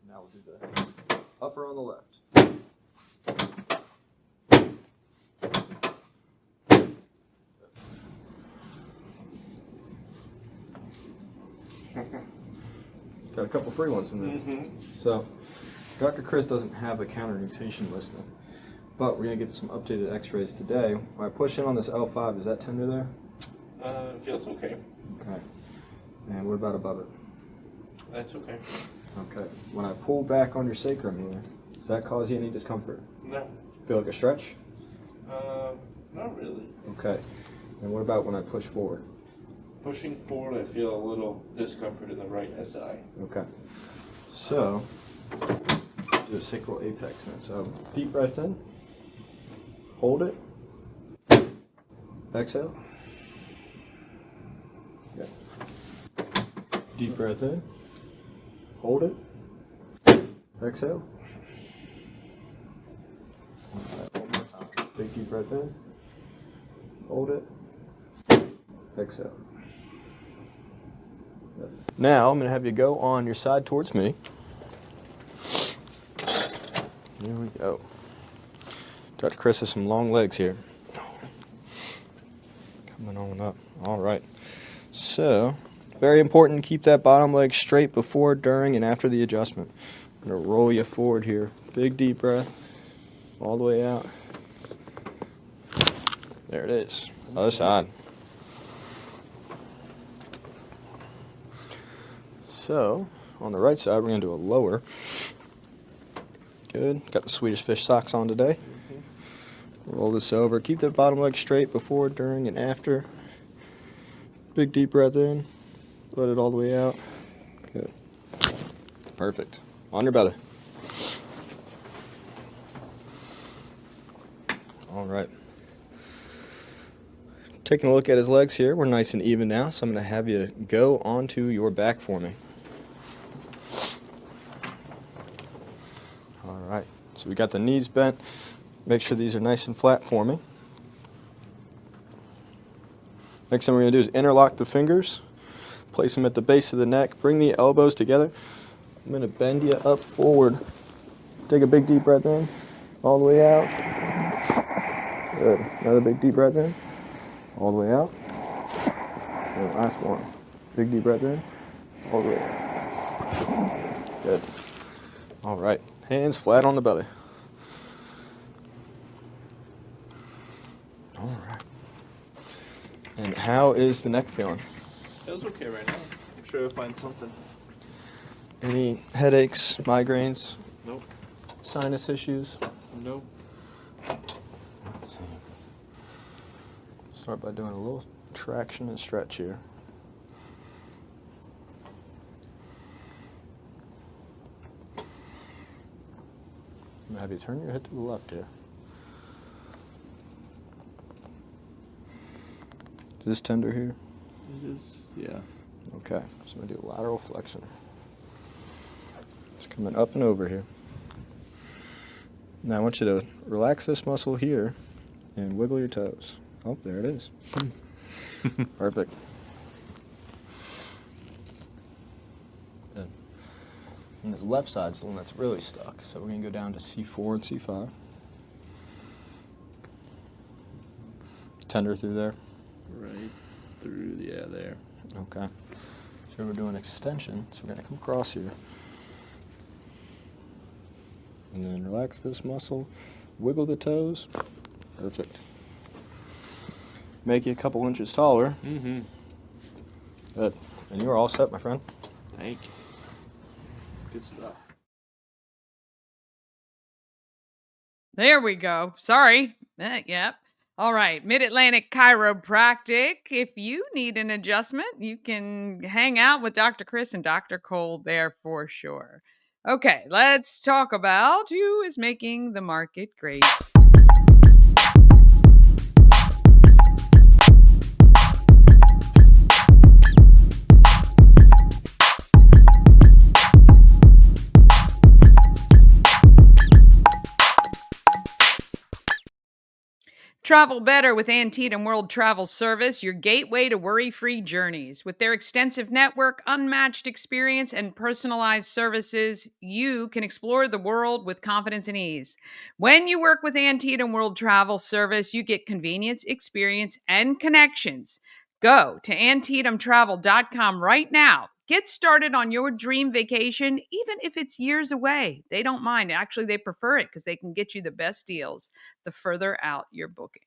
S2: Now we'll do the upper on the left. Got a couple free ones in there. So, Dr. Chris doesn't have a counter nutation listing, but we're going to get some updated x-rays today. When I push in on this L5, is that tender there?
S9: It feels okay.
S2: Okay. And what about above it?
S9: That's okay.
S2: Okay. When I pull back on your sacrum here, does that cause you any discomfort?
S9: No.
S2: Feel like a stretch?
S9: Not really.
S2: Okay. And what about when I push forward?
S9: Pushing forward, I feel a little discomfort in the right SI.
S2: Okay. So, do a sacral apex then. So, deep breath in. Hold it. Exhale. Okay. Deep breath in. Hold it. Exhale. One more time. Big deep breath in. Hold it. Exhale. Now I'm going to have you go on your side towards me. Here we go. Dr. Chris has some long legs here. Coming on up. All right. So, very important to keep that bottom leg straight before, during, and after the adjustment. I'm going to roll you forward here. Big deep breath. All the way out. There it is. Other side. So, on the right side, we're going to do a lower. Good. Got the Swedish fish socks on today. Roll this over. Keep that bottom leg straight before, during, and after. Big deep breath in. Let it all the way out. Good. Perfect. On your belly. All right. Taking a look at his legs here. We're nice and even now, so I'm going to have you go onto your back for me. All right. So we got the knees bent. Make sure these are nice and flat for me. Next thing we're going to do is interlock the fingers. Place them at the base of the neck. Bring the elbows together. I'm going to bend you up forward. Take a big deep breath in. All the way out. Good. Another big deep breath in. All the way out. And last one. Big deep breath in. All the way out. Good. All right. Hands flat on the belly. All right. And how is the neck feeling?
S9: Feels okay right now. I'm sure I'll find something.
S2: Any headaches, migraines,
S9: Nope.
S2: sinus issues?
S9: Nope.
S2: Let's see. Start by doing a little traction and stretch here. I'm going to have you turn your head to the left here. Is this tender here?
S9: It is, yeah.
S2: Okay, so I'm going to do a lateral flexion. It's coming up and over here. Now I want you to relax this muscle here and wiggle your toes. Oh, there it is. Perfect. Good. And this left side's the one that's really stuck, so we're going to go down to C4 and C5. Tender through there.
S9: Right through, yeah, there.
S2: Okay. So we're doing extension, so we're going to come across here. And then relax this muscle, wiggle the toes. Perfect. Make you a couple inches taller.
S9: Mm-hmm.
S2: Good. And you're all set, my friend.
S9: Thank you. Good stuff.
S1: There we go. Sorry. Yep. All right. Mid-Atlantic Chiropractic. If you need an adjustment, you can hang out with Dr. Chris and Dr. Cole there for sure. Okay, let's talk about who is making the market great. Travel better with Antietam World Travel Service, your gateway to worry-free journeys. With their extensive network, unmatched experience, and personalized services, you can explore the world with confidence and ease. When you work with Antietam World Travel Service, you get convenience, experience, and connections. Go to AntietamTravel.com right now. Get started on your dream vacation, even if it's years away. They don't mind. Actually, they prefer it because they can get you the best deals the further out you're booking.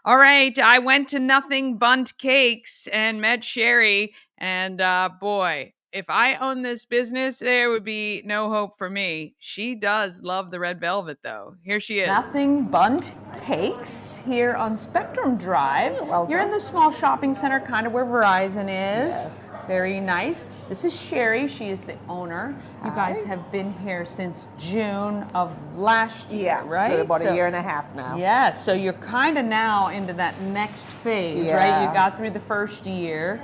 S1: All right, I went to Nothing Bundt Cakes and met Sherry, and boy, if I owned this business, there would be no hope for me. She does love the red velvet, though. Here she is.
S10: Nothing Bunt Cakes here on Spectrum Drive. You're in the small shopping center, kind of where Verizon is.
S11: Yes.
S10: Very nice. This is Sherry. She is the owner. You guys have been here since June of last year, right?
S11: So about a year and a half now.
S10: Yeah, so you're kind of now into that next phase, right? You got through the first year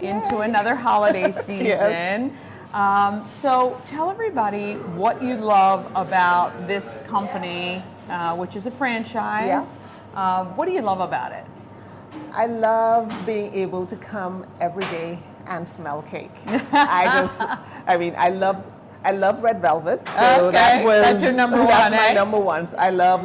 S10: into another holiday season. So tell everybody what you love about this company, which is a franchise. What do you love about it?
S11: I love being able to come every day and smell cake. I love red velvet. So
S10: that's your number one.
S11: That's my number one. So I love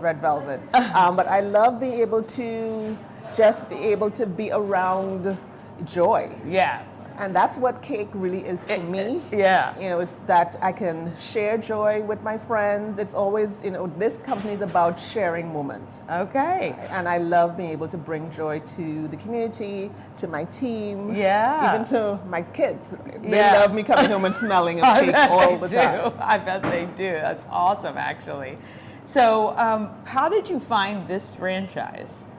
S11: red velvet. But I love being able to just be able to be around joy.
S10: Yeah.
S11: And that's what cake really is to me.
S10: Yeah.
S11: You know, it's that I can share joy with my friends. It's always, this company is about sharing moments.
S10: Okay.
S11: And I love being able to bring joy to the community, to my team.
S10: Yeah.
S11: Even to my kids. They love me coming home and smelling of cake all the time.
S10: I bet they do. That's awesome, actually. So, how did you find this franchise?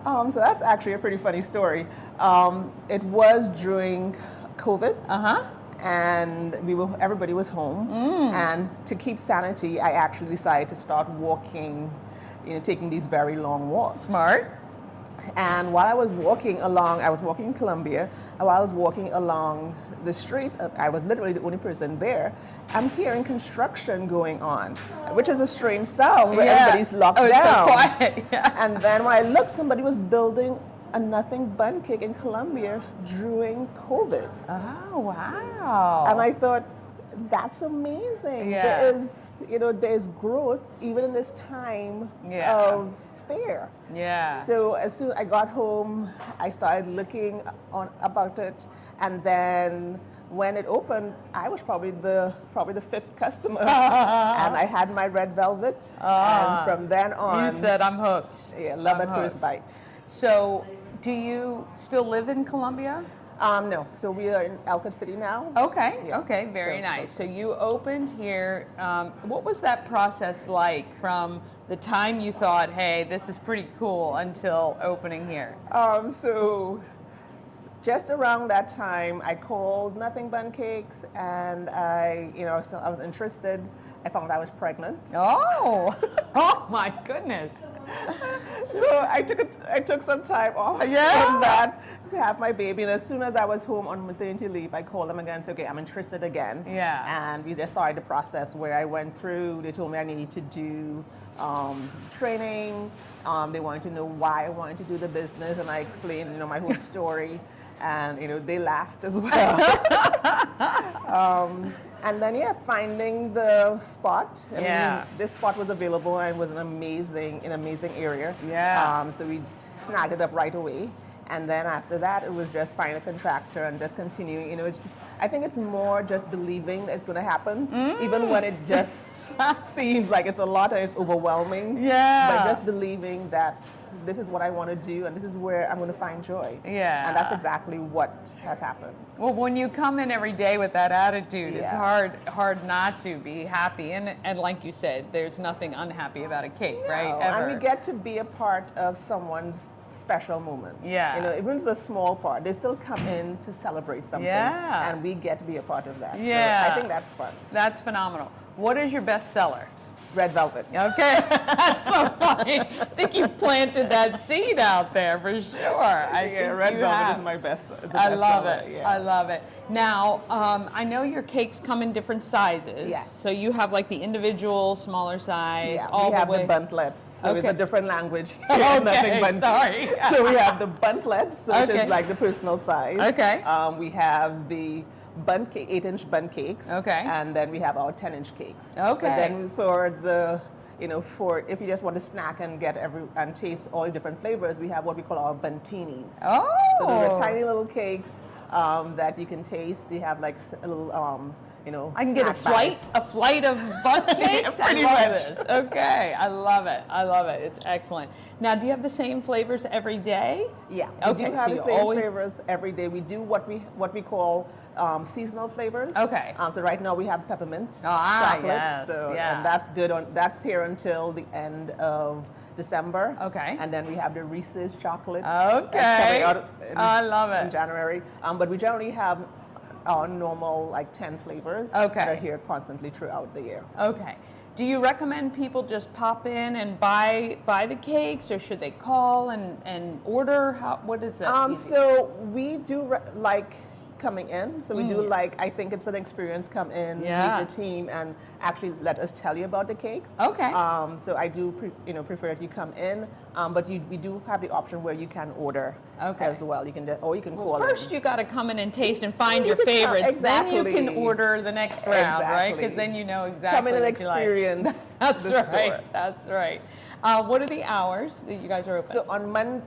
S11: So that's actually a pretty funny story. It was during COVID, and everybody was home. And to keep sanity, I actually decided to start walking, taking these very long walks.
S10: Smart.
S11: And while I was walking along, I was walking in Columbia, and while I was walking along the streets, I was literally the only person there. I'm hearing construction going on, which is a strange sound where everybody's locked down.
S10: It's so quiet.
S11: And then when I looked, somebody was building a nothing bun cake in Columbia during COVID.
S10: Oh, wow.
S11: And I thought, that's amazing. There's growth even in this time of fear.
S10: Yeah.
S11: So as soon as I got home, I started looking about it, and then when it opened, I was probably the fifth customer, and I had my red velvet, and from then on,
S10: you said I'm hooked.
S11: Yeah, love at first bite.
S10: So, do you still live in Columbia?
S11: No. So we are in Ellicott City now.
S10: Okay. Yeah. Okay. Very nice. So you opened here. What was that process like from the time you thought, "Hey, this is pretty cool," until opening here?
S11: So just around that time, I called Nothing Bun Cakes, and I was interested. I found I was pregnant.
S10: Oh, oh my goodness!
S11: So I took some time off from that to have my baby, and as soon as I was home on maternity leave, I called them again and said, "Okay, I'm interested again."
S10: Yeah.
S11: And we just started the process where I went through. They told me I needed to do training. They wanted to know why I wanted to do the business, and I explained, my whole story, and they laughed as well. And then finding the spot. I mean, this spot was available and it was an amazing area.
S10: Yeah.
S11: So we snagged it up right away. And then after that, it was just finding a contractor and just continuing. I think it's more just believing that it's going to happen, even when it just seems like it's a lot and it's overwhelming.
S10: Yeah.
S11: But just believing that this is what I want to do and this is where I'm going to find joy.
S10: Yeah.
S11: And that's exactly what has happened.
S10: Well, when you come in every day with that attitude, it's hard not to be happy. And like you said, there's nothing unhappy about a cake, right? Ever.
S11: And we get to be a part of someone's special moment.
S10: Yeah.
S11: Even if it's a small part, they still come in to celebrate something.
S10: Yeah.
S11: And we get to be a part of that.
S10: Yeah.
S11: So I think that's fun.
S10: That's phenomenal. What is your best seller?
S11: Red velvet.
S10: Okay, that's so funny. I think you planted that seed out there for sure.
S11: Red velvet is my best.
S10: I love it. Yeah. I love it. Now, I know your cakes come in different sizes.
S11: Yes.
S10: So you have like the individual, smaller size,
S11: Yeah,
S10: all
S11: we have
S10: the way.
S11: the buntlets. So it's a different language.
S10: Okay, sorry.
S11: So we have the buntlets, which is like the personal size.
S10: Okay.
S11: We have the 8-inch bun cakes.
S10: Okay.
S11: And then we have our 10-inch cakes.
S10: Okay.
S11: But then for the, for if you just want to snack and get and taste all the different flavors, we have what we call our buntinis.
S10: Oh.
S11: So those are tiny little cakes that you can taste. You have like a little
S10: I can get a flight of bundt cakes. I love this. Okay, I love it. I love it. It's excellent. Now, do you have the same flavors every day?
S11: Yeah.
S10: Okay.
S11: We do have the same flavors every day. We do what we call seasonal flavors.
S10: Okay.
S11: So right now we have peppermint chocolate.
S10: Yes.
S11: And that's good. That's here until the end of December.
S10: Okay.
S11: And then we have the Reese's chocolate.
S10: Okay. I love it.
S11: In January. But we generally have our normal 10 flavors that are here constantly throughout the year.
S10: Okay. Do you recommend people just pop in and buy the cakes, or should they call and order? What is that?
S11: So we do like coming in. So we do I think it's an experience, come in, meet the team, and actually let us tell you about the cakes.
S10: Okay.
S11: So I do prefer if you come in, but we do have the option where you can order as well. You can call
S10: first
S11: in.
S10: you got to come in and taste and find your favorites.
S11: Exactly.
S10: Then you can order the next round, right? Because then you know exactly
S11: come in and
S10: what
S11: experience.
S10: You like. That's
S11: the
S10: right.
S11: store.
S10: That's right. What are the hours that you guys are open?
S11: So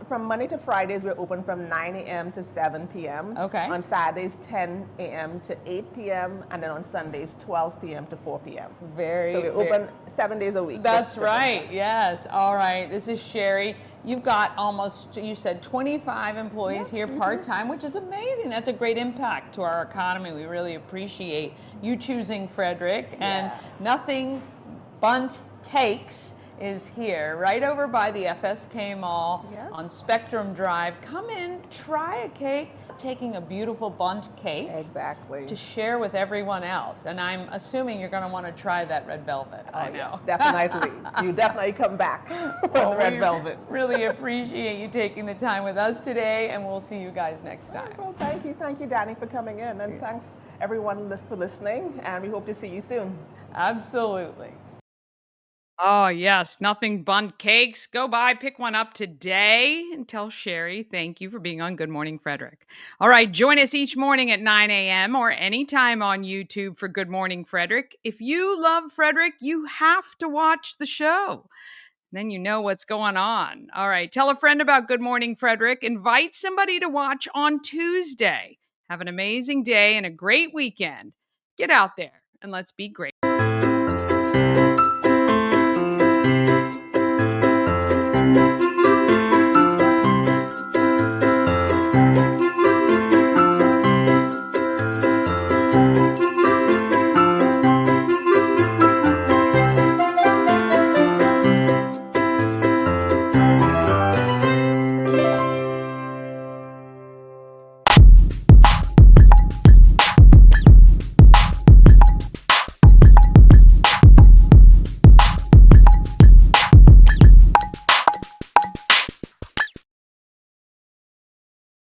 S11: from Monday to Fridays, we're open from 9 a.m. to 7 p.m.
S10: Okay.
S11: On Saturdays, 10 a.m. to 8 p.m. And then on Sundays, 12 p.m. to 4 p.m. So we're open 7 days a week.
S10: That's right. Yes. All right. This is Sherry. You've got you said 25 employees here part-time, which is amazing. That's a great impact to our economy. We really appreciate you choosing Frederick. And Nothing Bundt Cakes is here, right over by the FSK Mall on Spectrum Drive. Come in, try a cake, taking a beautiful bundt cake to share with everyone else. And I'm assuming you're going to want to try that red velvet. I know.
S11: Yes, definitely. You definitely come back for the red velvet.
S10: Really appreciate you taking the time with us today, and we'll see you guys next time.
S11: Well, thank you, Danny, for coming in, and thanks everyone for listening, and we hope to see you soon.
S10: Absolutely.
S1: Oh, yes. Nothing Bundt Cakes. Go by, pick one up today, and tell Sherry thank you for being on Good Morning Frederick. All right. Join us each morning at 9 a.m. or anytime on YouTube for Good Morning Frederick. If you love Frederick, you have to watch the show. Then you know what's going on. All right. Tell a friend about Good Morning Frederick. Invite somebody to watch on Tuesday. Have an amazing day and a great weekend. Get out there and let's be great.